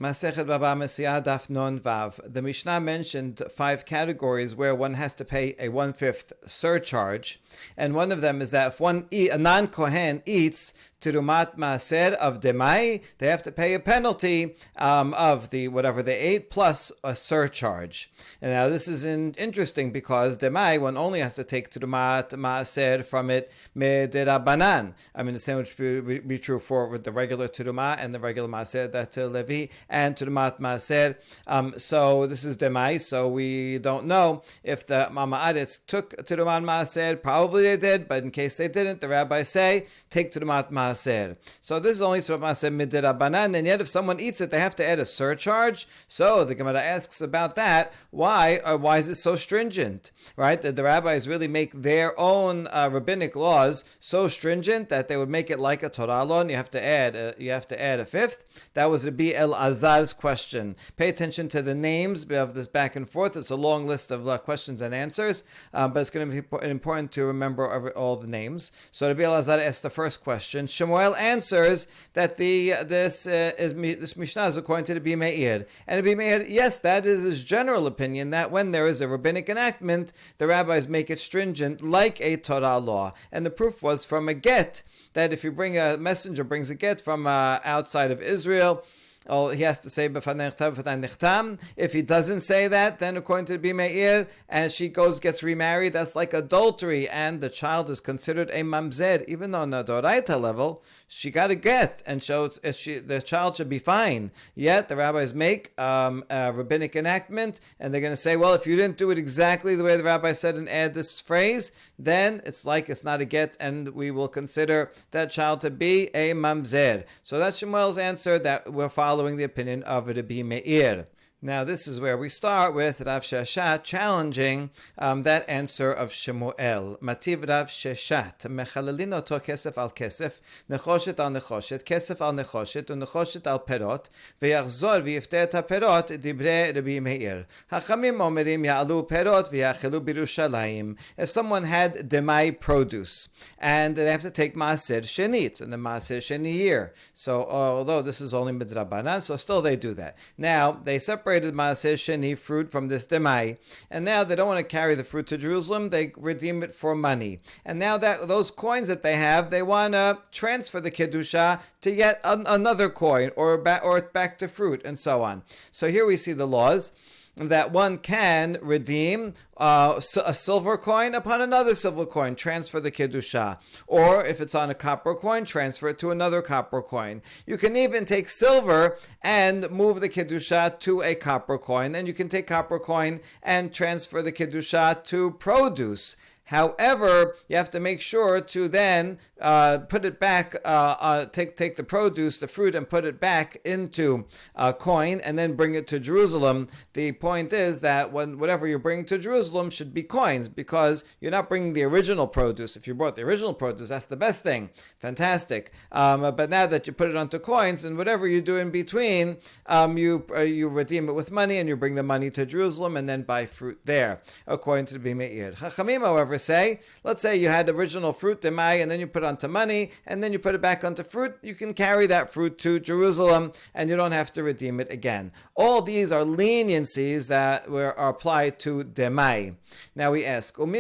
Masechet Baba Mesia Daf Non Vav. The Mishnah mentioned 5 categories where one has to pay a 1/5 surcharge, and one of them is that if a non-Kohen eats Tirumat Maaser of Demai, they have to pay a penalty of the whatever they ate plus a surcharge. And now this is interesting because Demai, one only has to take Tirumat Maaser from it Mederabanan. I mean, the same would be true for with the regular Tirumah and the regular Maaser that Levi and Tirumat Maaser. So this is Demai, so we don't know if the Mama'aretz took Tirumat Maaser. Probably they did, but in case they didn't, the rabbis say, take Tirumat Maaser. So this is only Tirumat Maaser Midirabanan, and yet if someone eats it, they have to add a surcharge. So the Gemara asks about that. Why is it so stringent? Right? Did the rabbis really make their own rabbinic laws so stringent that they would make it like a Torah law, and you have to add a fifth? That was Rabbi Elazar's question. Pay attention to the names of this back and forth. It's a long list of questions and answers, but it's going to be important to remember all the names. So Rabbi Elazar asked the first question. Shemuel answers that this Mishnah is according to the Meir. And the Meir, yes, that is his general opinion, that when there is a rabbinic enactment, the rabbis make it stringent like a Torah law. And the proof was from a get, that if you bring a messenger brings a get from outside of Israel, he has to say b'fanei. If he doesn't say that, then according to the Meir, and she gets remarried, that's like adultery, and the child is considered a mamzer, even though on the Doraita level she got a get, and so the child should be fine. Yet the rabbis make a rabbinic enactment, and they're going to say, well, if you didn't do it exactly the way the rabbi said and add this phrase, then it's not a get, and we will consider that child to be a mamzer. So that's Shemuel's answer, that we're following the opinion of Rabbi Meir. Now this is where we start with Rav Sheshat challenging that answer of Shemuel. Mativ Rav Sheshat, Mechalelin oto kesef al kesef, nechoshet al nechoshet, kesef al nechoshet, unechoshet al perot, v'yachzor v'yifter et haperot, dibre Rabbi Meir. Hachamim omerim ya'alu perot v'yachelu b'Yerushalayim. If someone had demai produce, and they have to take maaser shenit, and the maaser sheni year. So although this is only midrabanan, so still they do that. Now they separate maaser sheni fruit from this demai, and now they don't want to carry the fruit to Jerusalem. They redeem it for money, and now that those coins that they have, they want to transfer the kedusha to yet another coin, or back to fruit, and so on. So here we see the laws that one can redeem a silver coin upon another silver coin, transfer the kedusha. Or if it's on a copper coin, transfer it to another copper coin. You can even take silver and move the kedusha to a copper coin. And you can take copper coin and transfer the kedusha to produce. However, you have to make sure to then put it back, take the produce, the fruit, and put it back into a coin, and then bring it to Jerusalem. The point is that whatever you bring to Jerusalem should be coins, because you're not bringing the original produce. If you brought the original produce, that's the best thing. Fantastic. But now that you put it onto coins, and whatever you do in between, you redeem it with money, and you bring the money to Jerusalem, and then buy fruit there, according to the Meir. Chachamim, however, say, let's say you had original fruit demai, and then you put it onto money, and then you put it back onto fruit. You can carry that fruit to Jerusalem, and you don't have to redeem it again. All these are leniencies that are applied to demai. Now we ask, now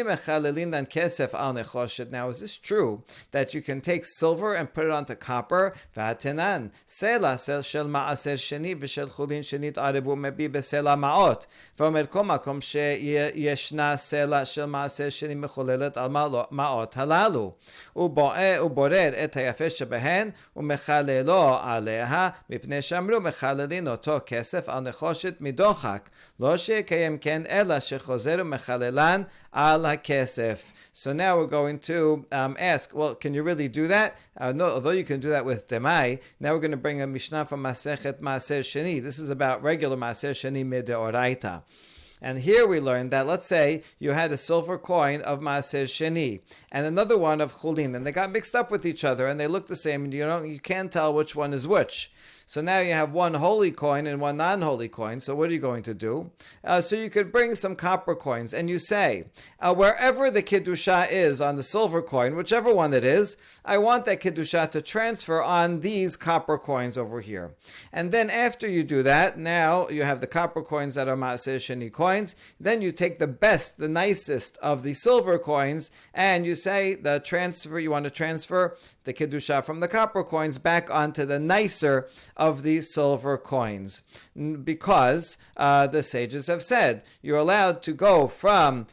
is this true that you can take silver and put it onto copper? V'atenan sela shel ma'aser sheni v'shel chulin shenit arevu mebi besela ma'ot. V'omer kol makom sheyeshna sela shel ma'aser sheni mechullet al ma'ot halalu. Uborer et hayafe shebehen umechalelo aleha mipnei shamru mechalelin oto kesef al nechoshet midochak lo shekayem ken ela shechozer umechalelan al hakesef. So now we're going to ask, well, can you really do that? No, although you can do that with demai, now we're going to bring a Mishnah from Masechet Maaser Sheni. This is about regular Maaser Sheni Mideoraita. And here we learn that, let's say you had a silver coin of Maaser Sheni and another one of Chulin, and they got mixed up with each other, and they look the same, and you can't tell which one is which. So now you have one holy coin and one non-holy coin. So what are you going to do? So you could bring some copper coins and you say, wherever the Kiddusha is on the silver coin, whichever one it is, I want that Kiddusha to transfer on these copper coins over here. And then after you do that, now you have the copper coins that are Maaseh Sheni coins. Then you take the best, the nicest of the silver coins, and you say the transfer, you want to transfer the Kiddusha from the copper coins back onto the nicer of the silver coins. Because the sages have said you're allowed to go from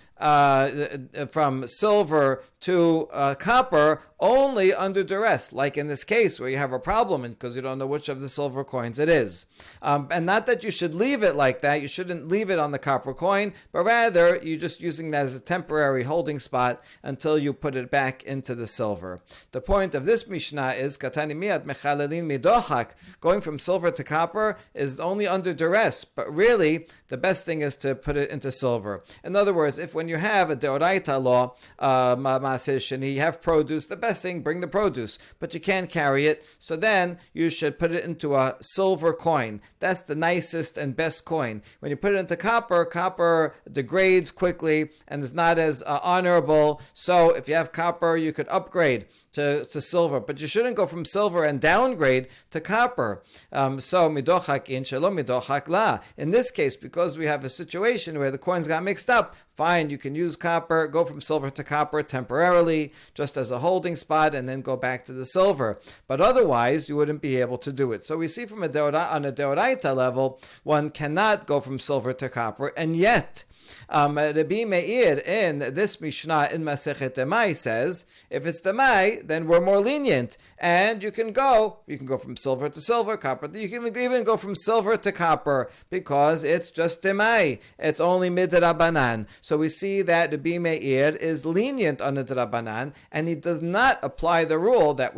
silver to copper only under duress, like in this case where you have a problem because you don't know which of the silver coins it is. And not that you should leave it like that, you shouldn't leave it on the copper coin, but rather you're just using that as a temporary holding spot until you put it back into the silver. The point of this Mishnah is Katani miyat mechalalin midochak, going from silver to copper is only under duress, but really the best thing is to put it into silver. In other words, if when you have a deoraita law, you have produce, the best thing, bring the produce, but you can't carry it, so then you should put it into a silver coin. That's the nicest and best coin. When you put it into copper, copper degrades quickly and is not as honorable, so if you have copper, you could upgrade to silver, but you shouldn't go from silver and downgrade to copper. So midochak in shalom midochak la. In this case, because we have a situation where the coins got mixed up, fine, you can use copper, go from silver to copper temporarily, just as a holding spot, and then go back to the silver. But otherwise, you wouldn't be able to do it. So we see from on a deoraita level, one cannot go from silver to copper, and yet Rabbi Meir in this Mishnah in Masechet Demai says, if it's Demai, then we're more lenient, and you can go from silver to silver, copper. You can even go from silver to copper because it's just Demai. It's only midrabanan. So we see that Rabbi Meir is lenient on the drabanan, and he does not apply the rule that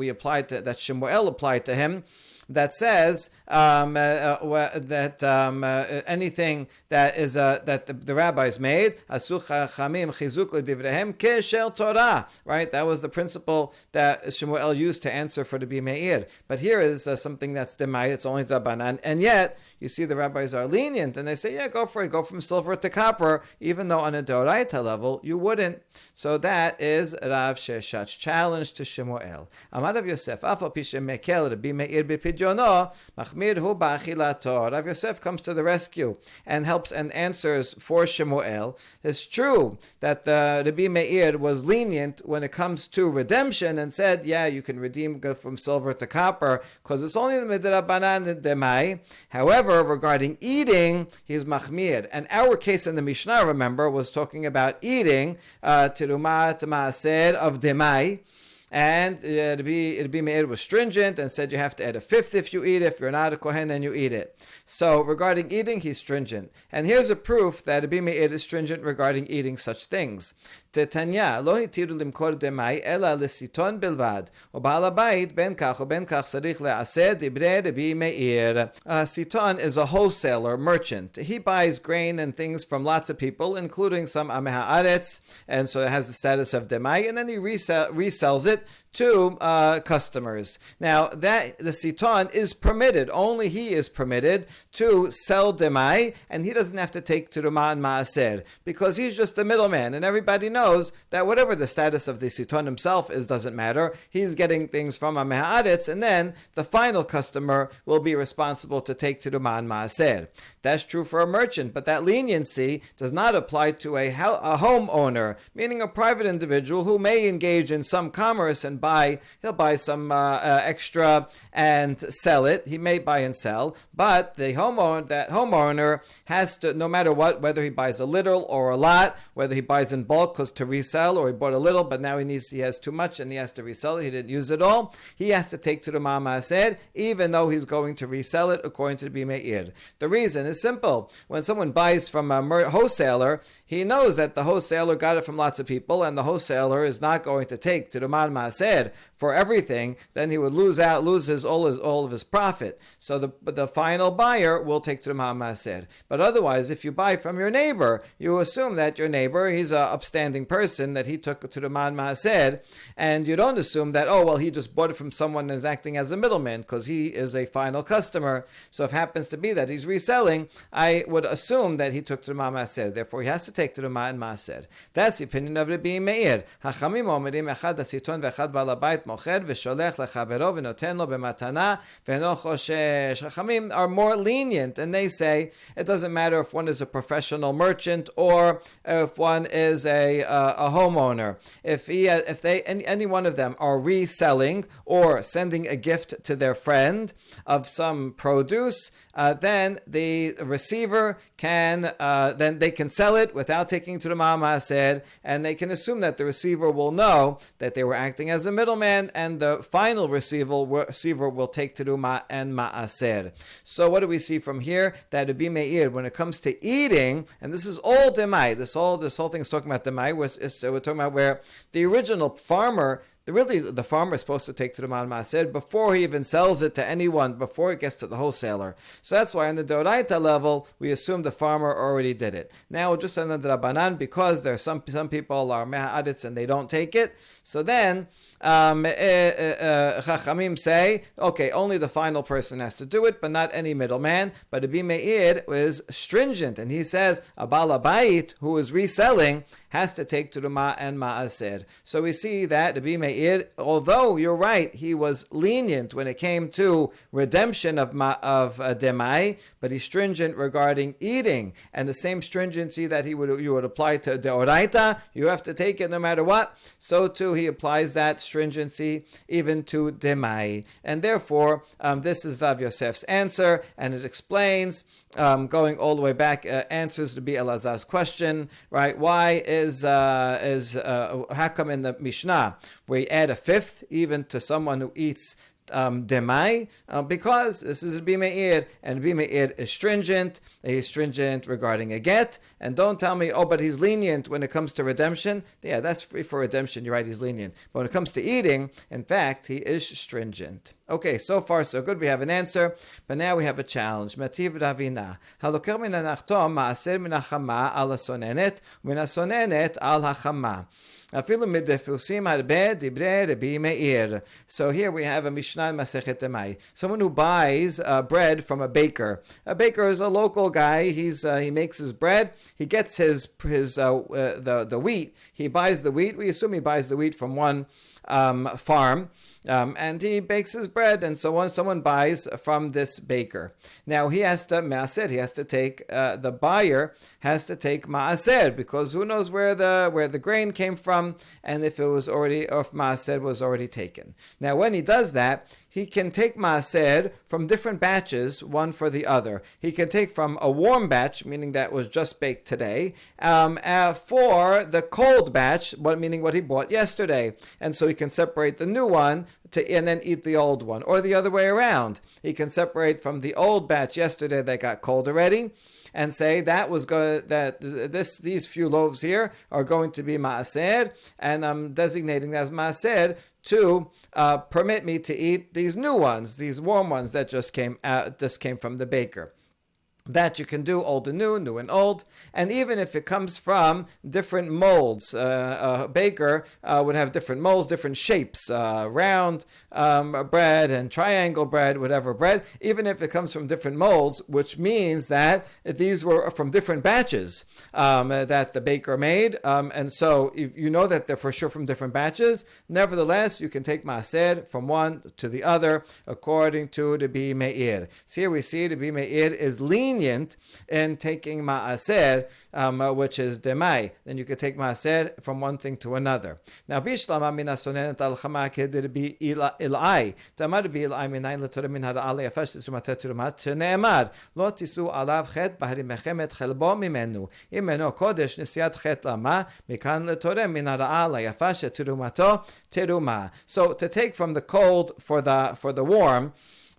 Shemuel applied to him, that says anything that is that the rabbis made, right? That was the principle that Shemuel used to answer for the Meir. But here is something that's demai, it's only Rabbanan, and yet you see the rabbis are lenient and they say, yeah, go for it, go from silver to copper, even though on a Doraita level you wouldn't. So that is Rav Sheshat's challenge to Shemuel. Amar Rav Yosef, Rav Yosef comes to the rescue and helps and answers for Shemuel. It's true that the Rabbi Meir was lenient when it comes to redemption and said, yeah, you can redeem, go from silver to copper because it's only the midrabanan and demai. However, regarding eating, he's machmir. And our case in the Mishnah, remember, was talking about eating tirumat maaser of demai. And Rabbi Meir was stringent and said you have to add a fifth if you eat it. If you're not a Kohen, then you eat it. So regarding eating, he's stringent. And here's a proof that Rabbi Meir is stringent regarding eating such things. Tetanya, lo hitiru limkor demai ela lesiton bilbad. Ubal habayit ben kach uben kach sarich le'aseh dibrei Rabbi Meir. Siton is a wholesaler, merchant. He buys grain and things from lots of people, including some Amei Haaretz, and so it has the status of demai, and then he resells it to customers. Now, that the siton is permitted. Only he is permitted to sell demai, and he doesn't have to take teruma and maaser because he's just the middleman, and everybody knows that whatever the status of the siton himself is doesn't matter. He's getting things from Amei Haaretz, and then the final customer will be responsible to take teruma and maaser. That's true for a merchant, but that leniency does not apply to a homeowner, meaning a private individual who may engage in some commerce and he'll buy some extra and sell it. He may buy and sell, but that homeowner has to, no matter what, whether he buys a little or a lot, whether he buys in bulk because to resell, or he bought a little but now he has too much and he has to resell it, he didn't use it all, he has to take to the maaser, even though he's going to resell it according to the Meir. The reason is simple. When someone buys from a wholesaler, he knows that the wholesaler got it from lots of people and the wholesaler is not going to take to the maaser for everything, then he would lose all of his profit. So the final buyer will take Terumah maaser. But otherwise, if you buy from your neighbor, you assume that your neighbor, he's an upstanding person, that he took Terumah maaser, and you don't assume that, oh, well, he just bought it from someone and is acting as a middleman because he is a final customer. So if it happens to be that he's reselling, I would assume that he took Terumah maaser. Therefore, he has to take Terumah and maaser. That's the opinion of Rabbi Meir. Hachamim omerim echad asiton ve'echad ba'al habayit mocher v'sholech lechavero v'noten lo b'matana ve'no choshesh. Hachamim are more lenient, and they say it doesn't matter if one is a professional merchant or if one is a homeowner. If any one of them are reselling or sending a gift to their friend of some produce, then the receiver can sell it without taking to the maaser, and they can assume that the receiver will know that they were acting as a middleman, and the final receiver will take terumah and maaser. So what do we see from here? That Rabbi Meir, when it comes to eating, and this is all demai, this whole thing is talking about demai. We're talking about where the original farmer. The farmer is supposed to take to the maaser before he even sells it to anyone, before it gets to the wholesaler. So that's why on the Doraita level, we assume the farmer already did it. Now, just on the Rabbanan, because there are some people are me'aditz and they don't take it, so then Chachamim say, okay, only the final person has to do it, but not any middleman. But Rabbi Meir is stringent, and he says a Baal Habayit who is reselling has to take terumah and maaser. So we see that Rabbi Meir, although you're right, he was lenient when it came to redemption of demai, but he's stringent regarding eating, and the same stringency that you would apply to deoraita, you have to take it no matter what. So too he applies that stringency even to demai, and therefore this is Rav Yosef's answer, and it explains. Going all the way back, answers to be Elazar's question, right? Why is how come in the Mishnah we add a fifth even to someone who eats demai? Because this is Rabbi Meir, and Rabbi Meir is stringent. He's stringent regarding a get, and don't tell me, oh, but he's lenient when it comes to redemption. Yeah, that's free for redemption. You're right, he's lenient. But when it comes to eating, in fact, he is stringent. Okay, so far so good. We have an answer, but now we have a challenge. Mativ Ravina. Haloker min hanachtom maaser min hachama al hasonenet, min hasonenet al hachama. So here we have a Mishnah in Masechet Demai. Someone who buys bread from a baker. A baker is a local guy. He makes his bread. He gets the wheat. He buys the wheat. We assume he buys the wheat from one farm. And he bakes his bread, and so on. Someone buys from this baker. Now he has to maaser. He has to take the buyer has to take maaser, because who knows where the grain came from, and if maaser was already taken. Now when he does that, he can take maaser from different batches, one for the other. He can take from a warm batch, meaning that was just baked today, for the cold batch, meaning what he bought yesterday, and so he can separate the new one and then eat the old one, or the other way around. He can separate from the old batch yesterday that got cold already, and say that was these few loaves here are going to be maaser, and I'm designating as maaser to permit me to eat these new ones, these warm ones that just came from the baker. That you can do old and new and old, and even if it comes from different molds, a baker would have different molds, different shapes, round bread and triangle bread, whatever bread, even if it comes from different molds, which means that these were from different batches that the baker made, and so if you know that they're for sure from different batches, nevertheless, you can take maaser from one to the other according to the Rabbi Meir. So here we see the Rabbi Meir is lenient in taking maaser, which is demai. Then you could take maaser from one thing to another. Now, bishlama min hasonenet al chama kedir bi ilai. Tamar bi ilai minayin letorah min hara'al yafash t'trumatet trumat shene'emar lo tisu alav chet b'harimechem et chelbo mimenu imeno kodesh nesiat chet lama mikan letorah min hara'al yafash et trumato teruma. So to take from the cold for the warm,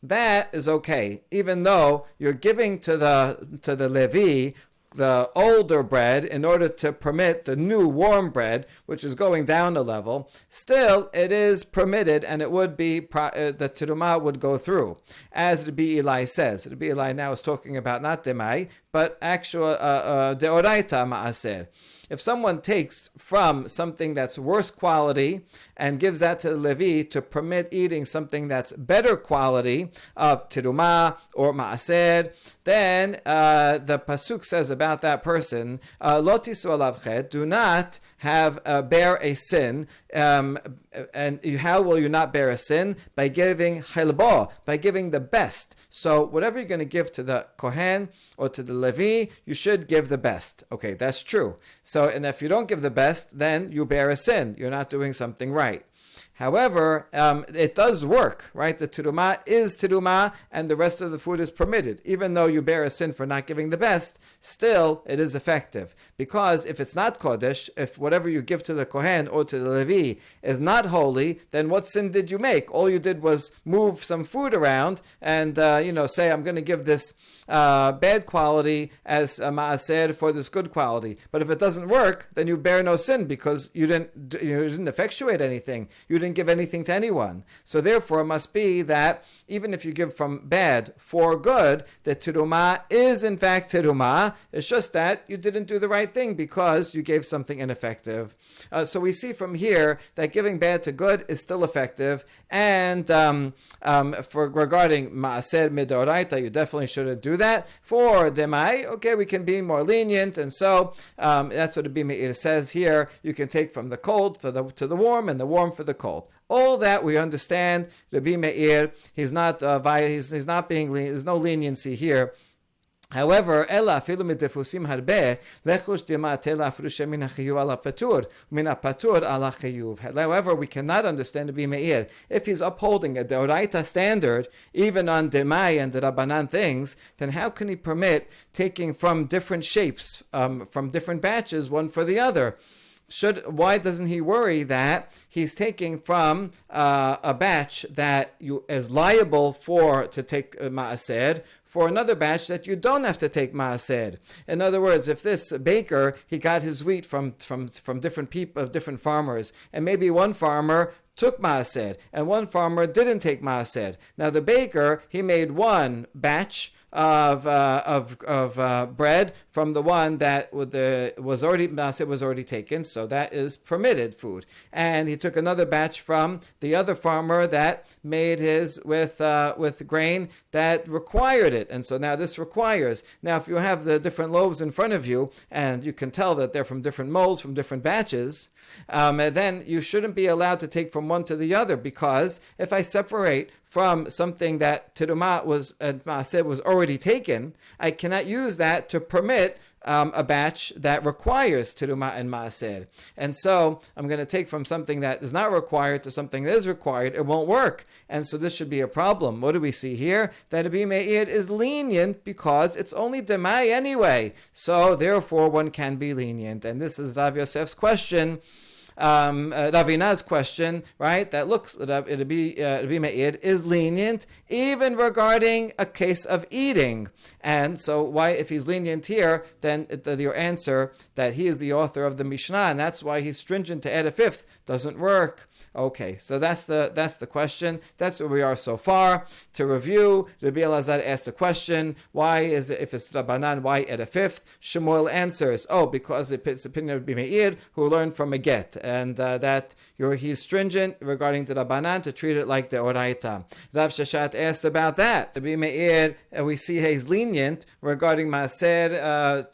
that is okay, even though you're giving to the Levi the older bread in order to permit the new warm bread, which is going down a level, still it is permitted, and it would be the terumah would go through, as Rabbi Eli says. Rabbi Eli now is talking about not demai, but actual deoraita maaser. If someone takes from something that's worse quality and gives that to the Levi to permit eating something that's better quality of terumah or maaser, then the pasuk says about that person, lo tisu alav chet, do not bear a sin. And how will you not bear a sin? By giving halbo, by giving the best. So whatever you're going to give to the Kohen or to the Levi, you should give the best. Okay, that's true. So, and if you don't give the best, then you bear a sin. You're not doing something right. However, it does work, right? The terumah is terumah, and the rest of the food is permitted. Even though you bear a sin for not giving the best, still it is effective. Because if it's not kodesh, if whatever you give to the Kohen or to the Levi is not holy, then what sin did you make? All you did was move some food around and, say, I'm going to give this bad quality as a maaser for this good quality. But if it doesn't work, then you bear no sin because you didn't effectuate anything. You didn't give anything to anyone. So therefore, it must be that even if you give from bad for good, the terumah is in fact terumah. It's just that you didn't do the right thing because you gave something ineffective. So we see from here that giving bad to good is still effective. And for regarding maaser midoraita, you definitely shouldn't do that. For demai, okay, we can be more lenient, and so that's what the Meir says here. You can take from the cold to the warm, and the warm for the cold. All that we understand. Rabbi Meir, he's not being lenient. There's no leniency here. However, however, we cannot understand the Meir if he's upholding a deoraita standard, even on demai and the rabbanan things. Then how can he permit taking from different shapes, from different batches, one for the other? Why doesn't he worry that he's taking from a batch that is liable to take maaser for another batch that you don't have to take maaser? In other words, if this baker, he got his wheat from different people, different farmers, and maybe one farmer took maaser and one farmer didn't take maaser. Now the baker, he made one batch of bread from the one that was already taken, so that is permitted food. And he took another batch from the other farmer that made his with grain that required it, and so now this requires. Now, if you have the different loaves in front of you and you can tell that they're from different molds, from different batches, then you shouldn't be allowed to take from one to the other, because if I separate from something that terumah was already taken, I cannot use that to permit a batch that requires terumah and maaser. And so I'm going to take from something that is not required to something that is required. It won't work. And so this should be a problem. What do we see here? That Rabbi Meir is lenient because it's only demai anyway. So therefore one can be lenient. And this is Rav Yosef's question. Ravina's question, right? That looks Rabbi Meir is lenient even regarding a case of eating. And so why, if he's lenient here, then your answer that he is the author of the Mishnah, and that's why he's stringent to add a fifth, doesn't work. Okay, so that's the question. That's where we are so far. To review, Rabbi Elazar asked a question: why is it, if it's Rabbanan, why add a fifth? Shmuel answers, because it's opinion of Rabbi Meir, who learned from a get, and that he's stringent regarding the Rabbanan to treat it like the Oraita. Rav Shashat asked about that. Rabbi Meir, we see he's lenient regarding Maaser of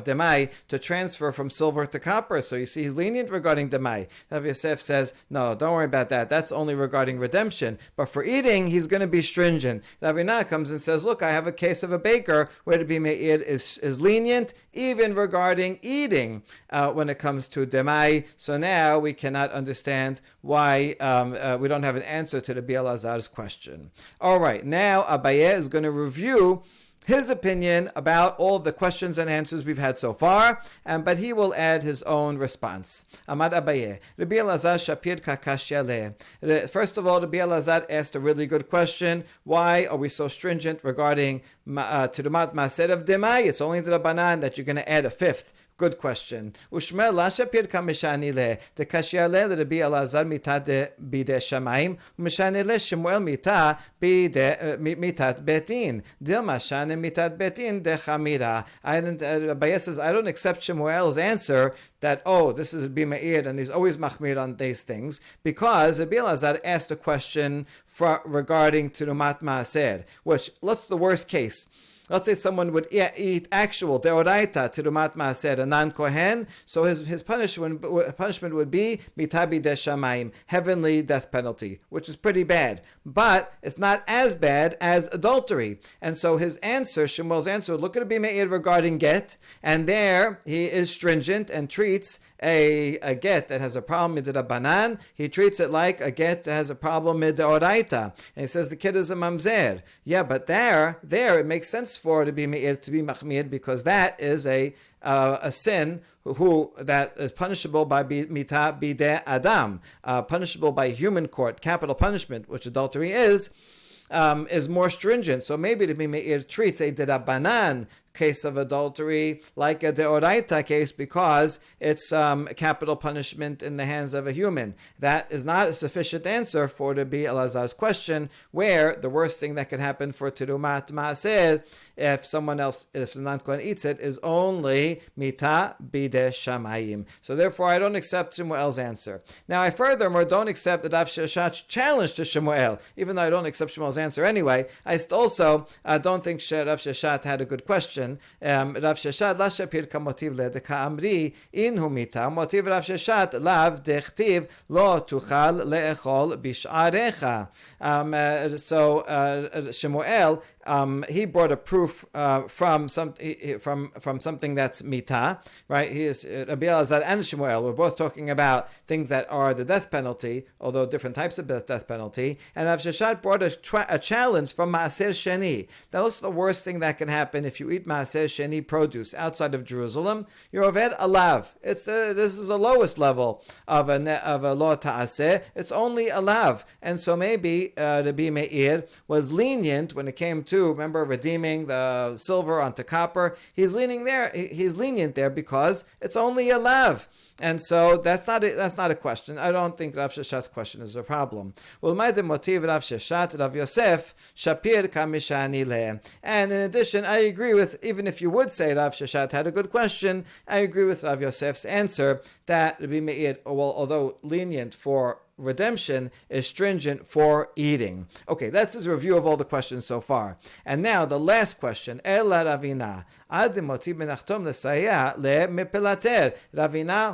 Demai to transfer from silver to copper. So you see he's lenient regarding Demai. Rav Yosef says, no, don't worry about that. That's only regarding redemption. But for eating, he's going to be stringent. Rav Yonah comes and says, look, I have a case of a baker where Rabbi Meir is lenient even regarding eating when it comes to demai. So now we cannot understand why we don't have an answer to the Rabbi Elazar's question. All right, now Abaye is going to review his opinion about all the questions and answers we've had so far, but he will add his own response. Amad Abaye, Rabbi Elazar Shapir Kakashya Le. First of all, Rabbi Elazar asked a really good question. Why are we so stringent regarding Terumat Maaser of Demai? It's only the Rabbanan that you're going to add a fifth. Good question. Ushmer la shapir kamishani le de kashya le Rabbi Elazar mita de bide shamayim umishani le Shemuel mita bide mitat betin dilma shane mitat betin de chamira. Abaye says I don't accept Shemuel's answer that this is Bimeir and he's always machmir on these things, because Rabbi Elazar asked a question regarding Terumat Maaser, which what's the worst case? Let's say someone would eat actual deoraita terumat maaser, a non-kohen, so his punishment would be mitabi de shamayim, heavenly death penalty, which is pretty bad. But it's not as bad as adultery. And so his answer, Shemuel's answer, would look at Rabbi Meir regarding get, and there he is stringent and treats a get that has a problem midrabanan, he treats it like a get that has a problem midoraita. And he says the kid is a mamzer. Yeah, but there it makes sense for to be me'ir, to be machmir, because that is a sin that is punishable by mita bide adam, punishable by human court, capital punishment, which adultery is more stringent. So maybe the Meir treats a derabanan case of adultery like a deoraita case because it's capital punishment in the hands of a human. That is not a sufficient answer for Rabbi Elazar's question, where the worst thing that could happen for terumat maaser, if the non-kohen eats it, is only mita bide shamayim. So therefore I don't accept Shemuel's answer. Now I furthermore don't accept the Rav Sheshat's challenge to Shemuel. Even though I don't accept Shemuel's answer anyway, I also don't think Rav Sheshat had a good question. Rav Sheshat la shapir kamotiv le de kaamri in humita motiv Rav Sheshat lav dechtiv lo tuchal leechol bish'arecha. So Shemuel he brought a proof from something that's mita, right? He is Rabbi Elazar and Shemuel. We're both talking about things that are the death penalty, although different types of death penalty. And Rav Sheshat brought a challenge from Maaser Sheni. That's the worst thing that can happen if you eat Maaser Sheni produce outside of Jerusalem. You're oved alav. This is the lowest level of a lo ta'aseh. It's only alav, and so maybe Rabbi Meir was lenient when it came to, remember, redeeming the silver onto copper. He's lenient there because it's only a lav. And so that's not a question. I don't think Rav Sheshat's question is a problem. And in addition, I agree with, even if you would say Rav Sheshat had a good question, I agree with Rav Yosef's answer that Rabbi Meir, although lenient for redemption, is stringent for eating. Okay, that's his review of all the questions so far. And now the last question. Ravina,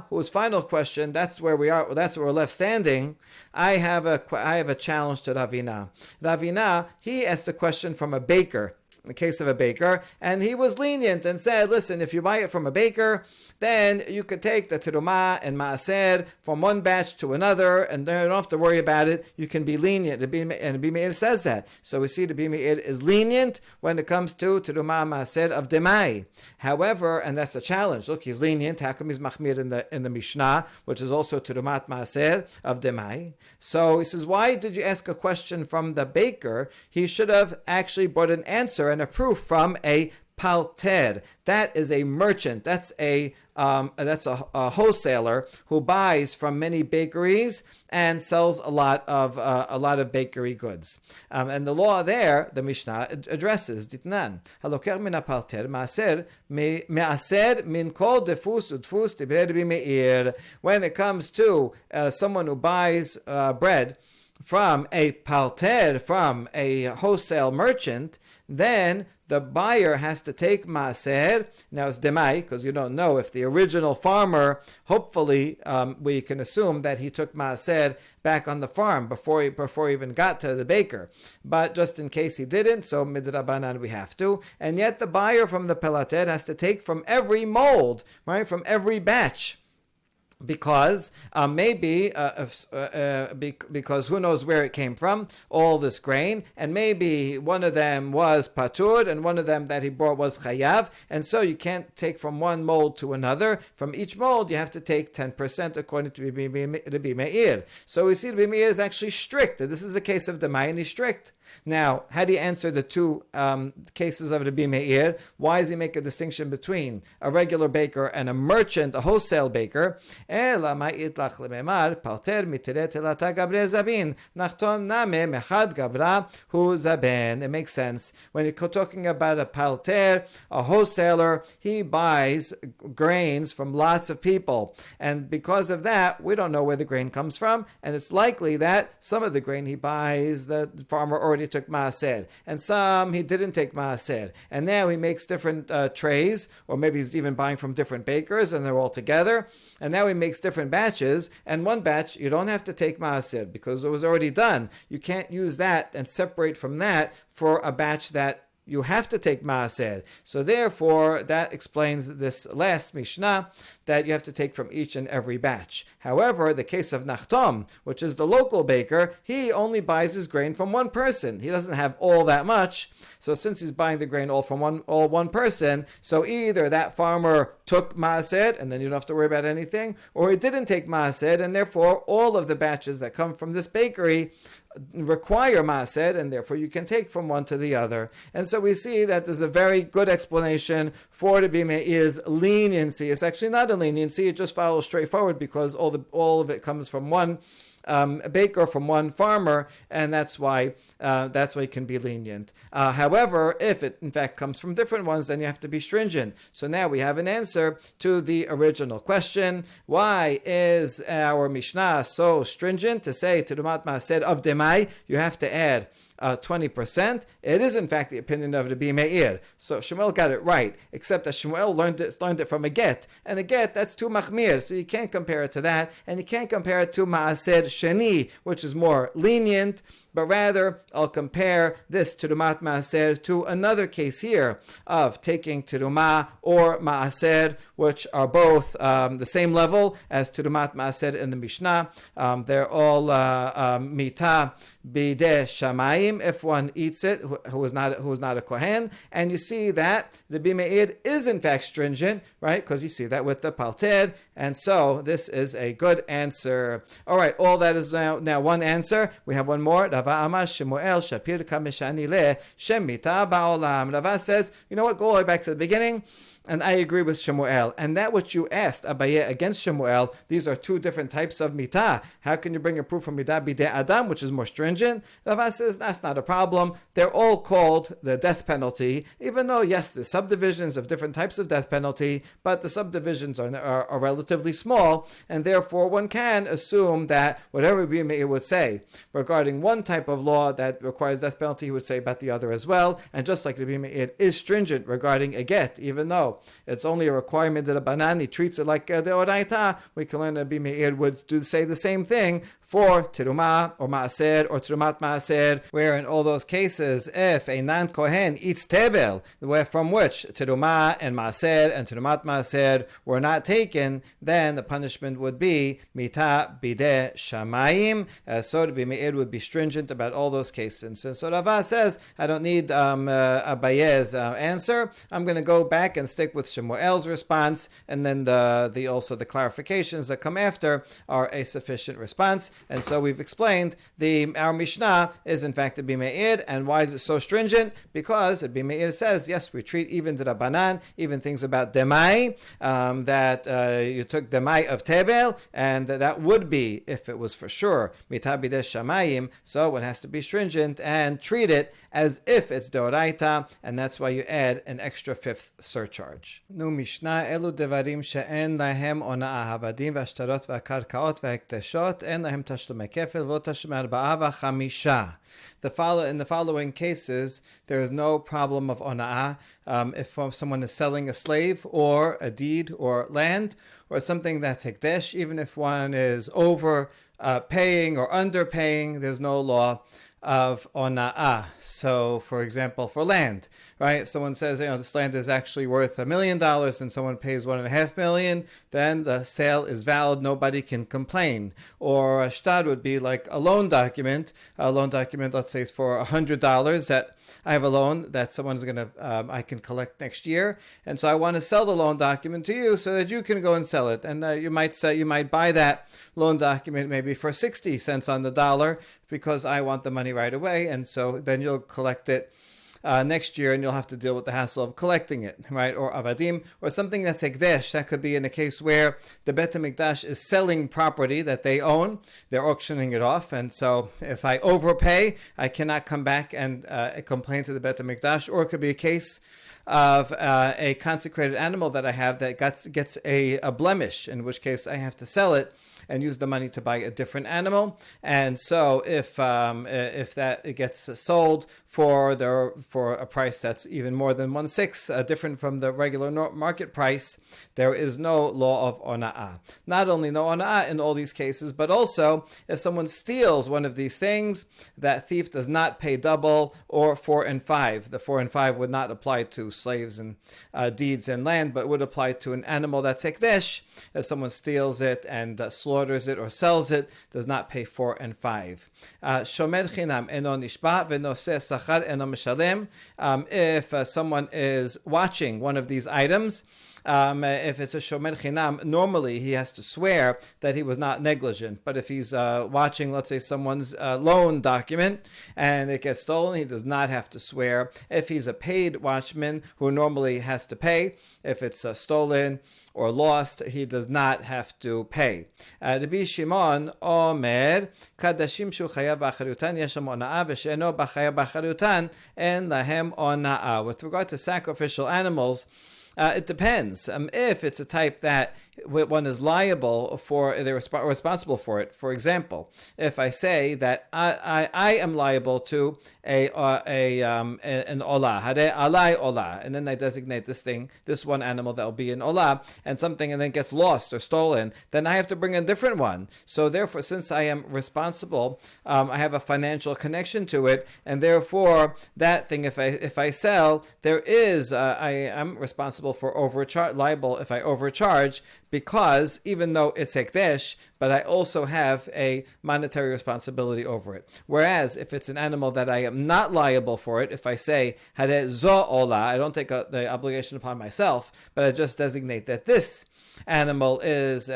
whose final question, that's where we are, that's where we're left standing. I have a challenge to Ravina. Ravina, he asked a question from a baker, in the case of a baker, and he was lenient and said, listen, if you buy it from a baker, then you could take the terumah and maaser from one batch to another, and then you don't have to worry about it. You can be lenient. And Rabbi Meir says that. So we see Rabbi Meir is lenient when it comes to terumah maaser of demai. However, and that's a challenge. Look, he's lenient. How come he's machmir in the Mishnah, which is also terumat maaser of demai? So he says, why did you ask a question from the baker? He should have actually brought an answer and a proof from a palter. That is a merchant. That's a wholesaler who buys from many bakeries and sells a lot of bakery goods. And the law there, the Mishnah addresses ditnan haloker min palter maaser min kol defus udfus divrei Meir. When it comes to someone who buys bread from a palter, from a wholesale merchant, then the buyer has to take maaser. Now it's demai, because you don't know if the original farmer, hopefully we can assume that he took maaser back on the farm before he even got to the baker. But just in case he didn't, so midrabanan we have to. And yet the buyer from the pelater has to take from every mold, right, from every batch. because because who knows where it came from, all this grain, and maybe one of them was patur and one of them that he brought was chayav, and so you can't take from one mold to another. From each mold you have to take 10% according to Rabbi Meir. So we see Rabbi Meir is actually strict. This is a case of demai, and he's strict. Now, how do you answer the two cases of Rabbi Meir? Why does he make a distinction between a regular baker and a merchant, a wholesale baker? It makes sense. When you're talking about a palter, a wholesaler, he buys grains from lots of people. And because of that, we don't know where the grain comes from. And it's likely that some of the grain he buys, the farmer already took maaser, and some he didn't take maaser, and now he makes different trays, or maybe he's even buying from different bakers and they're all together, and now he makes different batches, and one batch you don't have to take maaser because it was already done. You can't use that and separate from that for a batch that you have to take maaser. So therefore, that explains this last Mishnah, that you have to take from each and every batch. However, the case of Nachtom, which is the local baker, he only buys his grain from one person. He doesn't have all that much. So since he's buying the grain all from one person, so either that farmer took maaser, and then you don't have to worry about anything, or he didn't take maaser, and therefore all of the batches that come from this bakery require maaser, and therefore you can take from one to the other. And so we see that there's a very good explanation for Rabbi Meir's leniency. It's actually not a leniency, it just follows straightforward because all of it comes from one baker, from one farmer, and that's why it can be lenient. However, if it in fact comes from different ones, then you have to be stringent. So now we have an answer to the original question. Why is our Mishnah so stringent to say to Terumat Maaser of Demai you have to add 20%? It is in fact the opinion of Rabbi Meir. So Shmuel got it right, except that Shmuel learned it from a get, and a get, that's too machmir, so you can't compare it to that, and you can't compare it to Maaser Sheni, which is more lenient. But rather, I'll compare this Terumat Maaser to another case here of taking Terumah or Maaser, which are both the same level as Terumat Maaser in the Mishnah. They're all Mita Bideh Shamayim, if one eats it, who is not a Kohen. And you see that Rabbi Meir is in fact stringent, right? Because you see that with the Palter. And so this is a good answer. All right, all that is now one answer. We have one more. Rava says, you know what, go all the way back to the beginning. And I agree with Shemuel. And that which you asked, Abaye, against Shemuel, these are two different types of mitah. How can you bring a proof from mitah bidei adam, which is more stringent? Rava says that's not a problem. They're all called the death penalty, even though, yes, there's subdivisions of different types of death penalty, but the subdivisions are relatively small, and therefore one can assume that whatever Rabbi Meir would say regarding one type of law that requires death penalty, he would say about the other as well. And just like Rabbi Meir is stringent regarding a get, even though it's only a requirement that a banan, he treats it like the oraita, we can learn that Rabbi Meir would say the same thing for terumah or maaser or terumat maaser, where in all those cases, if a non-kohen eats tebel, from which terumah and maaser and terumat maaser were not taken, then the punishment would be mita bideh shamayim. So Rabbi Meir would be stringent about all those cases. And so Rava says, I don't need Abaye's answer. I'm going to go back and stick with Shemuel's response, and then also the clarifications that come after are a sufficient response. And so we've explained our Mishnah is in fact Rabbi Meir. And why is it so stringent? Because Rabbi Meir says, yes, we treat even the Rabbanan, even things about demai, that you took demai of tebel, and that would be, if it was for sure, mita bideh shamayim, so one has to be stringent and treat it as if it's deoraita, and that's why you add an extra fifth surcharge. Nu Mishnah, elu devarim she'en lahem ona'ah havadim v'ashtarot v'karkaot v'hekteshot, en lahem tashlumei kefil v'tashlume arba'ah v'chamisha. In the following cases, there is no problem of ona'ah. If someone is selling a slave or a deed or land or something that's hekdesh, even if one is over paying or underpaying, there's no law. of ona'ah. So, for example, for land, right? If someone says, this land is actually worth $1 million, and someone pays $1.5 million, then the sale is valid. Nobody can complain. Or a shtar would be like a loan document. A loan document, let's say, is for $100 that I have a loan that someone's I can collect next year, and so I want to sell the loan document to you so that you can go and sell it. And you might buy that loan document maybe for 60 cents on the dollar because I want the money right away, and so then you'll collect it next year, and you'll have to deal with the hassle of collecting it, right? Or avadim, or something that's hekdesh. That could be in a case where the Bet HaMikdash is selling property that they own. They're auctioning it off, and so if I overpay, I cannot come back and complain to the Bet HaMikdash. Or it could be a case of a consecrated animal that I have that gets a blemish, in which case I have to sell it and use the money to buy a different animal. And so if that it gets sold for a price that's even more than 1/6 different from the regular market price, there is no law of ona'ah. Not only no ona'ah in all these cases, but also if someone steals one of these things, that thief does not pay double or 4 and 5. The 4 and 5 would not apply to slaves and deeds and land, but would apply to an animal that's hekdesh. If someone steals it and slaughters it or sells it, does not pay 4 and 5. Shomer chinam eno nishba v'noseh sachar eno mishalem. If someone is watching one of these items, if it's a shomer chinam, normally he has to swear that he was not negligent. But if he's watching, let's say, someone's loan document and it gets stolen, he does not have to swear. If he's a paid watchman who normally has to pay, if it's stolen or lost, he does not have to pay. Rabbi Shimon Omer, Kadashim shu chayav b'achariyutan yeshem ona'ah v'she'eno b'chayav b'achariyutan en lahem ona'ah. With regard to sacrificial animals, it depends. If it's a type that one is liable for, they're responsible for it. For example, if I say that I am liable to an olah, hare alai olah, and then I designate this one animal that will be an olah, and something and then gets lost or stolen, then I have to bring a different one. So therefore, since I am responsible, I have a financial connection to it, and therefore that thing, if I sell, there is I am responsible for liable if I overcharge, because even though it's hekdesh, but I also have a monetary responsibility over it. Whereas if it's an animal that I am not liable for it, if I say hare zo ola, I don't take the obligation upon myself, but I just designate that this animal is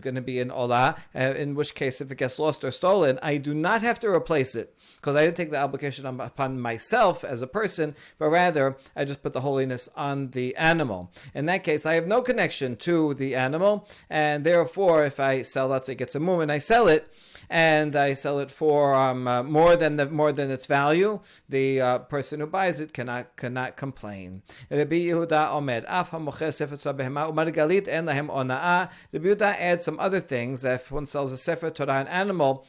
going to be an olah, in which case if it gets lost or stolen, I do not have to replace it, because I didn't take the obligation upon myself as a person, but rather I just put the holiness on the animal. In that case, I have no connection to the animal, and therefore if I sell, let's say, gets a mum and I sell it, and I sell it for more than its value, the person who buys it cannot complain. Rabbi Yehuda Omer, Af hamocher sefer Torah behema umargalit en lahem ona'ah. Rabbi Yehuda adds some other things. That if one sells a sefer Torah, an animal,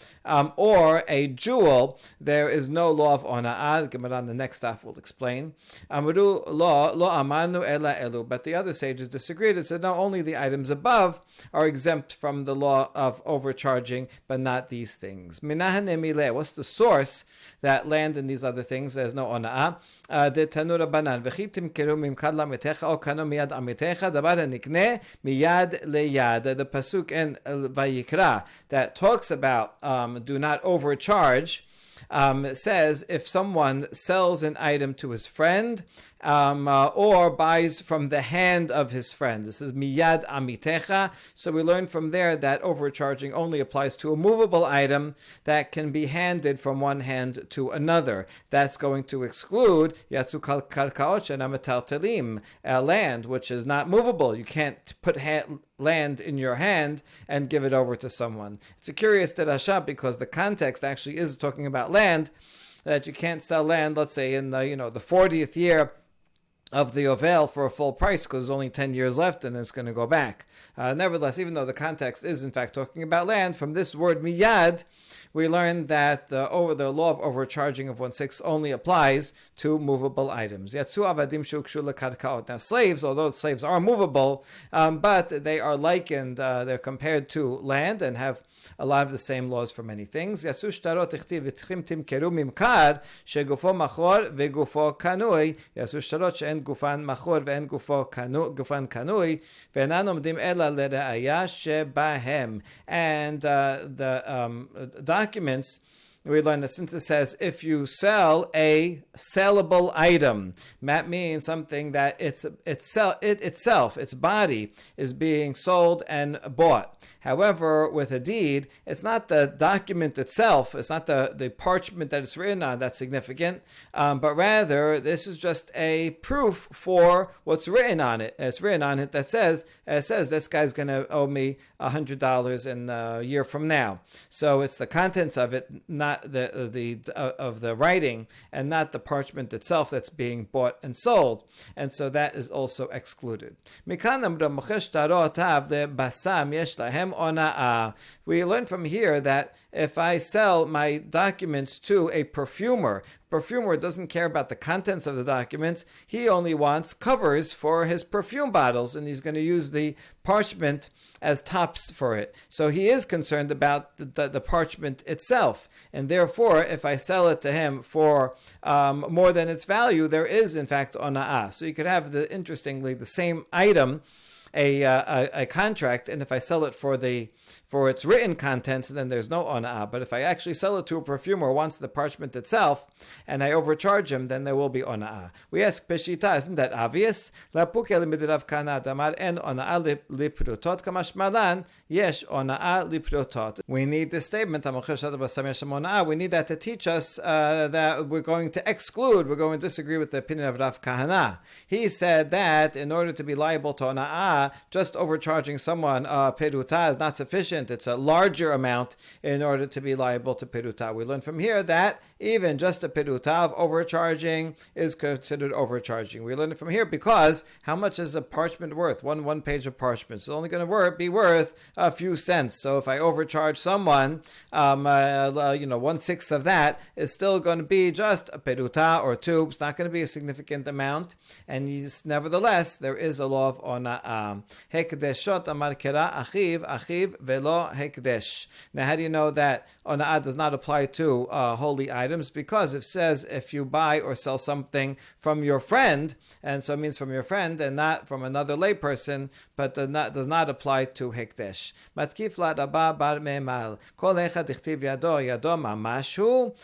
or a jewel, there is no law of ona'ah. The Gemara on the next staff will explain. Amru lo amanu ela elu. But the other sages disagreed and said, no, only the items above are exempt from the law of overcharging, but not these things. What's the source that land in these other things? There's no ona'ah. The Tanura Banan v'chitim keru mimkad lametecha o kanu miyad amitecha davar hanikne miyad leyad. The pasuk in Vayikra that talks about do not overcharge says if someone sells an item to his friend or buys from the hand of his friend. This is miyad amitecha. So we learn from there that overcharging only applies to a movable item that can be handed from one hand to another. That's going to exclude yatsu karkaot she'namataltelim, land which is not movable. You can't put land in your hand and give it over to someone. It's a curious derasha because the context actually is talking about land, that you can't sell land, let's say in the 40th year of the Yovel for a full price because there's only 10 years left and it's going to go back. Nevertheless, even though the context is in fact talking about land, from this word miyad, we learn that the law of overcharging of 1/6 only applies to movable items. Yatsu avadim shukshu lekarkaot. Now slaves, although slaves are movable, but they are likened, they're compared to land and have a lot of the same laws for many things. Yasu shtarot tichtiv v'tchim timkeru mimkar shegufo machor v'gufo kanui. Yasu shtarot she'en gufan machor ve'en gufan kanui ve'enan omdim ela l're'aya shebahem. And the documents, we learn that since it says if you sell a sellable item, that means something that itself, its body, is being sold and bought. However, with a deed, it's not the document itself, it's not the parchment that it's written on that's significant, but rather this is just a proof for what's written on it. It's written on it that says this guy's going to owe me $100 in a year from now. So it's the contents of it, not of the writing, and not the parchment itself that's being bought and sold, and so that is also excluded. We learn from here that if I sell my documents to a perfumer doesn't care about the contents of the documents. He only wants covers for his perfume bottles, and he's going to use the parchment as tops for it. So he is concerned about the parchment itself, and therefore, if I sell it to him for more than its value, there is in fact ona'ah. So you could have interestingly the same item, a contract, and if I sell it for its written contents, then there's no ona'ah. But if I actually sell it to a perfumer who wants the parchment itself, and I overcharge him, then there will be ona'ah. We ask Peshita, isn't that obvious? We need this statement. We need that to teach us that we're going to disagree with the opinion of Rav Kahana. He said that in order to be liable to ona'ah, just overcharging someone peruta is not sufficient. It's a larger amount in order to be liable to peruta. We learn from here that even just a peruta of overcharging is considered overcharging. We learn it from here because how much is a parchment worth? One page of parchment. It's only going to be worth a few cents. So if I overcharge someone, 1/6 of that is still going to be just a peruta or two. It's not going to be a significant amount. And nevertheless, there is a law of ona'ah. Hekdeshot amar kera achiv velo hekdesh. Now, how do you know that ona'ah does not apply to holy items? Because it says if you buy or sell something from your friend, and so it means from your friend and not from another layperson, but does not apply to hekdesh. Matkif la rabba bar memal kol echad dichtiv yado mamashu.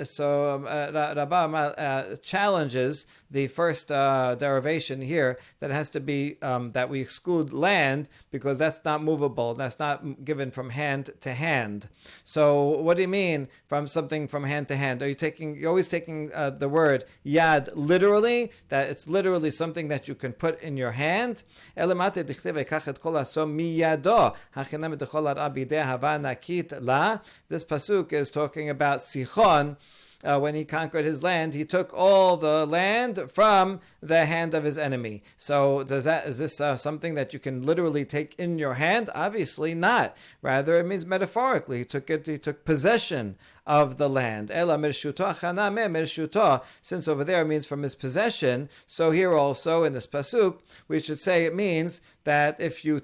So Rabba challenges the first derivation here that has to be that we exclude land because that's not movable. That's not given from hand to hand. So what do you mean from something from hand to hand? You're always taking the word yad literally, that it's literally something that you can put in your hand? This pasuk is talking about Sichon. When he conquered his land, he took all the land from the hand of his enemy. So is this something that you can literally take in your hand? Obviously not. Rather, it means metaphorically. He took possession of the land. Ela mirshuto chaname mirshuto. Since over there it means from his possession, so here also in this pasuk we should say it means that if you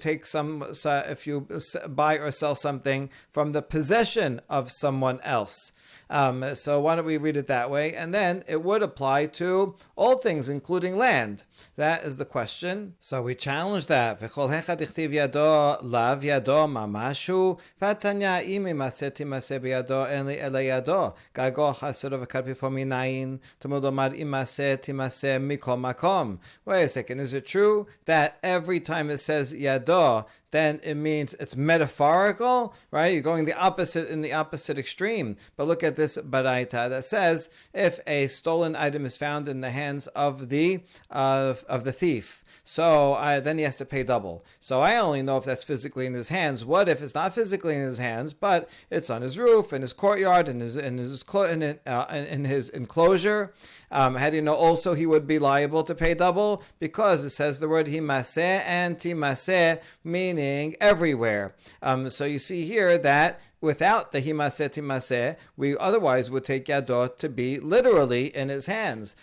buy or sell something from the possession of someone else. So why don't we read it that way? And then it would apply to all things, including land. That is the question. So we challenge that. V'chol hecha dichtiv yado lav yado mamashu v'atanya imi maseti mase biyado en li ele yado gago hasero v'karpifo minayin tamud omar imase timase mikol makom. Wait a second. Is it true that every time it says yado, then it means it's metaphorical, right? You're going in the opposite extreme. But look at this baraita that says if a stolen item is found in the hands of the thief, so then he has to pay double. So I only know if that's physically in his hands. What if it's not physically in his hands, but it's on his roof, in his courtyard, in his enclosure? How do you know also he would be liable to pay double? Because it says the word himaseh and timaseh, meaning meaning everywhere. So you see here that without the himaseh timaseh, we otherwise would take yado to be literally in his hands.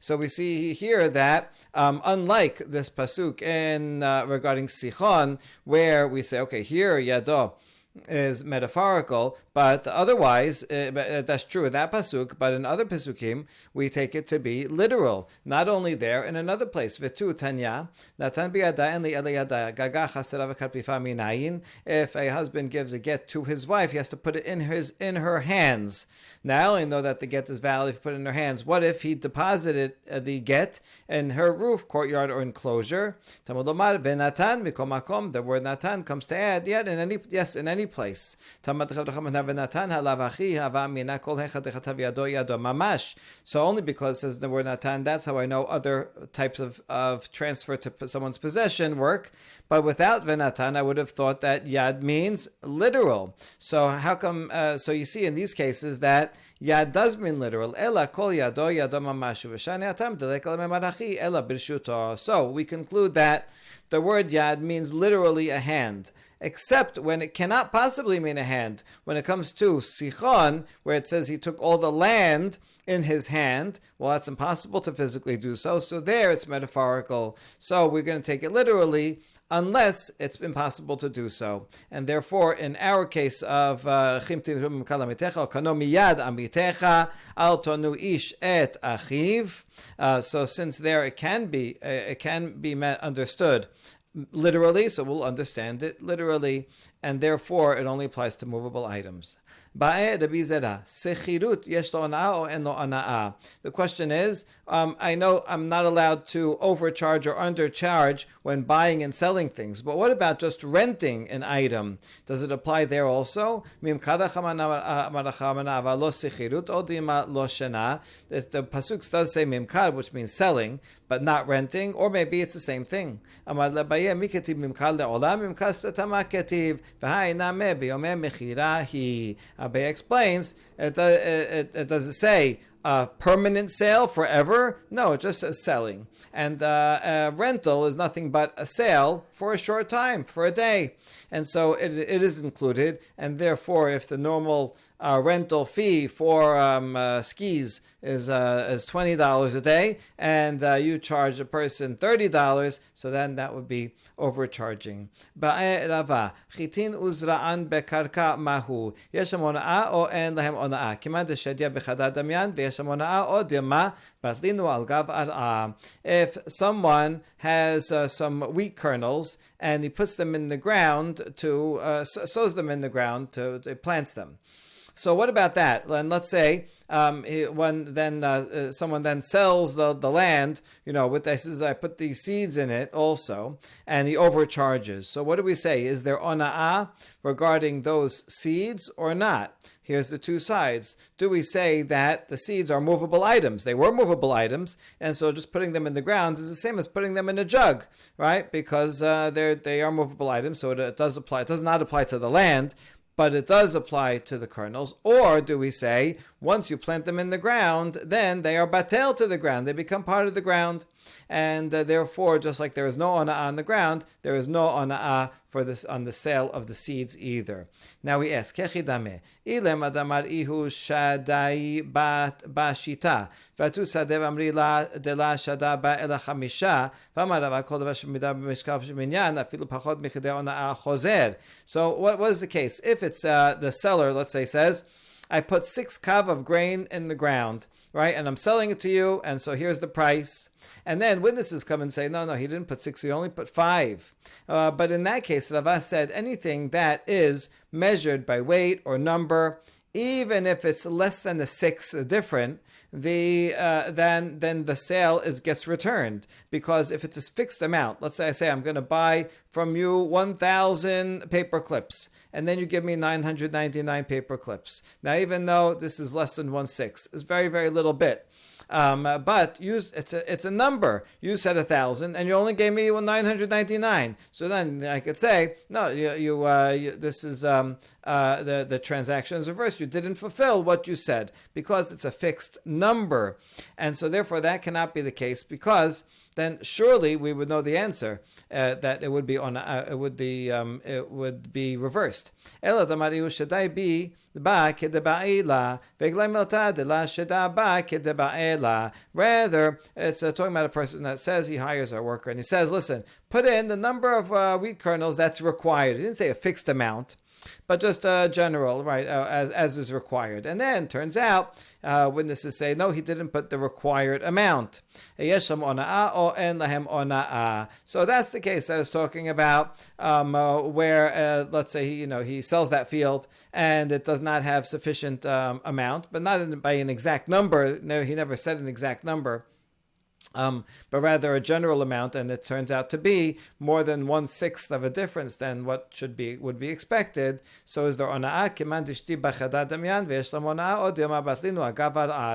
So we see here that unlike this pasuk in regarding Sichon, where we say, okay, here yado is metaphorical, but otherwise, that's true in that pasuk, but in other pasukim, we take it to be literal. Not only there, in another place, V'tu Tanya, Natan biyadayin li'eliyadaya, gaga chasera v'karpifa minayin. If a husband gives a get to his wife, he has to put it in her hands. Now, I only know that the get is valid if you put it in her hands. What if he deposited the get in her roof, courtyard, or enclosure? Talmud lomar v'natan mikol makom. The word natan comes to add, yet in any place. So only because it says the word natan, that's how I know other types of transfer to someone's possession work. But without venatan, I would have thought that yad means literal. So how come? So you see in these cases that yad does mean literal. Ela kol yado yado mamashu v'shani atam delek lememarachi ela birshuto. So we conclude that the word yad means literally a hand, except when it cannot possibly mean a hand. When it comes to Sichon, where it says he took all the land in his hand, well, that's impossible to physically do so. So there it's metaphorical. So we're going to take it literally, unless it's impossible to do so. And therefore, in our case of kano miyad amitecha al tonu ish et achiv, so since there it can be understood literally, so we'll understand it literally, and therefore it only applies to movable items. The question is, I know I'm not allowed to overcharge or undercharge when buying and selling things, but what about just renting an item? Does it apply there also? The pasuk does say mimkad, which means selling, but not renting, or maybe it's the same thing. Abai explains, it doesn't say permanent sale forever. No, it just says selling. And rental is nothing but a sale for a short time, for a day. And so it is included. And therefore, if the normal rental fee for skis is $20 a day, and you charge a person $30, so then that would be overcharging. Rava, chitin uzra'an bekarka mahu. Yesh hona'a o en lahem hona'a. Kiman deshedya bechadad damyan veyesh hona'a o dirma batlinu al gav ar'a. If someone has some wheat kernels and he puts them in the ground sows them in the ground to plants them. So what about that? And let's say someone then sells the land, with this is I put these seeds in it also, and he overcharges. So what do we say? Is there ona'ah regarding those seeds or not? Here's the two sides. Do we say that the seeds are movable items? They were movable items, and so just putting them in the ground is the same as putting them in a jug, right? Because they are movable items, so it does apply. It does not apply to the land, but it does apply to the kernels. Or do we say, once you plant them in the ground, then they are batel to the ground. They become part of the ground. And therefore, just like there is no ona'ah on the ground, there is no ona'ah for this on the sale of the seeds either. Now we ask, Kechidame, ilem adamar ihu shadai bashita, vatu sadev amri la de la shada ba ela chamisha, v'amarav kol davar shemida b'mishkav sheminyan, afilu pachot michidei ona'ah chozer. So what was the case? If it's the seller, let's say, says, I put 6 kav of grain in the ground, right? And I'm selling it to you, and so here's the price. And then witnesses come and say, no, he didn't put 6, he only put 5. But in that case, Rava said anything that is measured by weight or number, even if it's less than the 6 different, then the sale gets returned. Because if it's a fixed amount, let's say I say I'm going to buy from you 1,000 paper clips, and then you give me 999 paper clips. Now, even though this is less than 1/6, it's very, very little bit. But it's a number. You said 1,000, and you only gave me 999. So then I could say, no, this is the transaction is reversed. You didn't fulfill what you said because it's a fixed number, and so therefore that cannot be the case, because then surely we would know the answer, that it would be reversed. Rather, it's talking about a person that says he hires a worker and he says, listen, put in the number of wheat kernels that's required. He didn't say a fixed amount, but just general, right, as is required. And then turns out witnesses say, no, he didn't put the required amount. So that's the case that is talking about where, let's say, he sells that field and it does not have sufficient amount, but not by an exact number. No, he never said an exact number. But rather a general amount, and it turns out to be more than 1/6 of a difference than what would be expected. So is there ona'ah?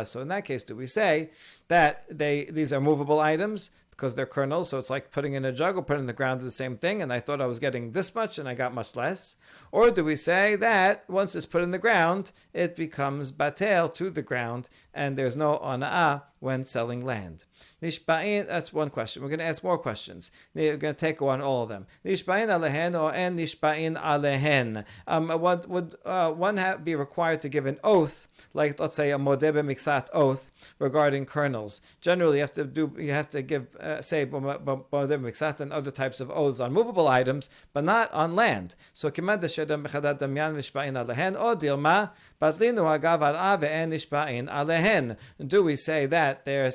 So in that case, do we say that these are movable items because they're kernels? So it's like putting in a jug or putting in the ground is the same thing, and I thought I was getting this much and I got much less? Or do we say that once it's put in the ground, it becomes batel to the ground, and there's no ona'ah when selling land? Nishba'in, that's one question. We're going to ask more questions. We're going to take on all of them. Nishba'in alehen or en nishba'in alehen. Would one be required to give an oath, like let's say a modeh b'miksat oath regarding kernels? Generally, you have to give say modeh b'miksat and other types of oaths on movable items, but not on land. So kimad shedam b'chadad damyan nishba'in alehen or dilma batlinu hagav ar'a ve'en nishba'in alehen. Do we say that they're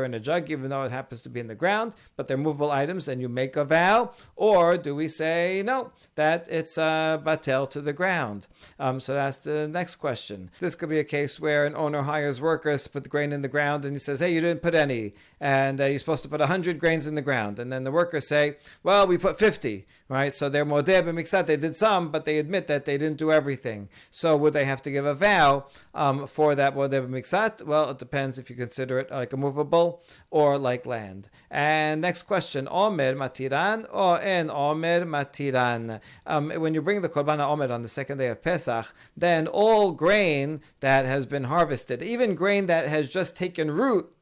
in a jug, even though it happens to be in the ground, but they're movable items and you make a vow? Or do we say no, that it's batel to the ground? So that's the next question. This could be a case where an owner hires workers to put the grain in the ground, and he says, hey, you didn't put any, and you're supposed to put 100 grains in the ground, and then the workers say, well, we put 50, right? So they're modeh b'miksat, they did some, but they admit that they didn't do everything. So would they have to give a vow for that modeh b'miksat? Well, it depends if you consider it like a movable or like land. And next question, Omer matiran or en Omer matiran? When you bring the korban Omer on the second day of Pesach, then all grain that has been harvested, even grain that has just taken root,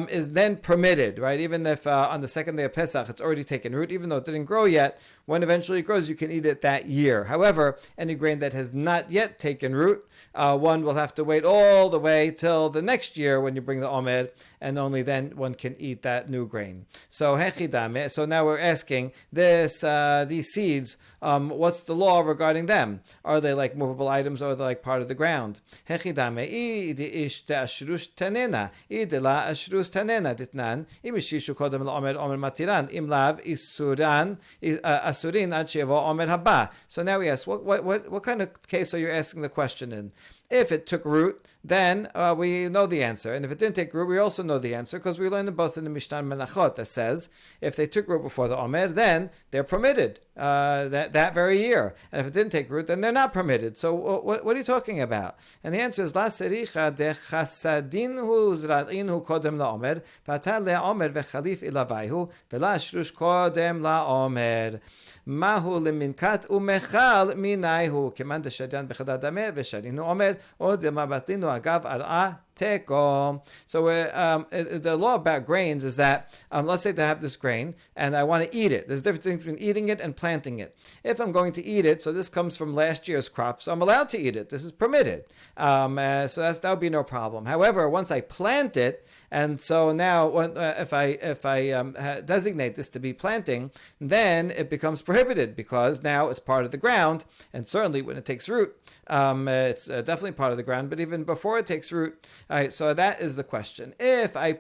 is then permitted, right? Even if on the second day of Pesach it's already taken root, even though it didn't grow yet, when eventually it grows, you can eat it that year. However, any grain that has not yet taken root, one will have to wait all the way till the next year when you bring the Omer, and only then one can eat that new grain. So hechidame. So now we're asking these seeds. What's the law regarding them? Are they like movable items, or are they like part of the ground? Hechidame ish te'ashrush tanena idela ashrus tanena ditnan imishishu kodem la'omer omer matiran imlav isuran asurin ad shevo omer haba. So now we ask, what kind of case are you asking the question in? If it took root, then we know the answer. And if it didn't take root, we also know the answer, because we learned it both in the Mishnah Menachot that says if they took root before the Omer, then they're permitted that very year. And if it didn't take root, then they're not permitted. So what are you talking about? And the answer is La sericha de chasadin hu zra'in hu kodem la Omer v'atar le Omer v'chalif ilavayhu v'la shrush kodem la Omer. Mahu leminkat umechal minayhu keman deshadan b'chadad dameh v'sharinu Omer od mabatlinu agav ar'a teko. So the law about grains is that let's say they have this grain and I want to eat it. There's a difference between eating it and planting it. If I'm going to eat it, so this comes from last year's crop, so I'm allowed to eat it. This is permitted. So that would be no problem. However, once I plant it, and so now if I designate this to be planting, then it becomes prohibited, because now it's part of the ground, and certainly when it takes root, it's definitely part of the ground, but even before it takes root. All right, so that is the question. If I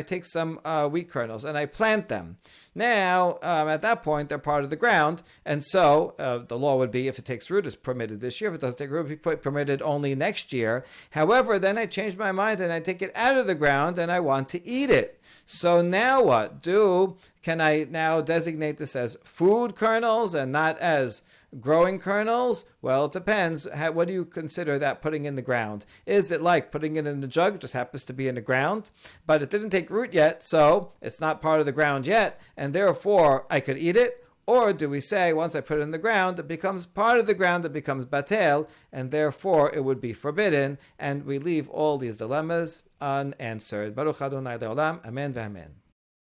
take some wheat kernels and I plant them, now at that point they're part of the ground, and so the law would be if it takes root, it's permitted this year. If it doesn't take root, it's permitted only next year. However, then I change my mind and I take it out of the ground, ground and I want to eat it. So now what? Can I now designate this as food kernels and not as growing kernels? Well, it depends. What do you consider that putting in the ground? Is it like putting it in the jug, just happens to be in the ground, but it didn't take root yet, so it's not part of the ground yet, and therefore I could eat it? Or do we say once I put it in the ground, it becomes part of the ground, it becomes batel, and therefore it would be forbidden, and we leave all these dilemmas unanswered. Baruch Adonai Le'olam, Amen v'Amen.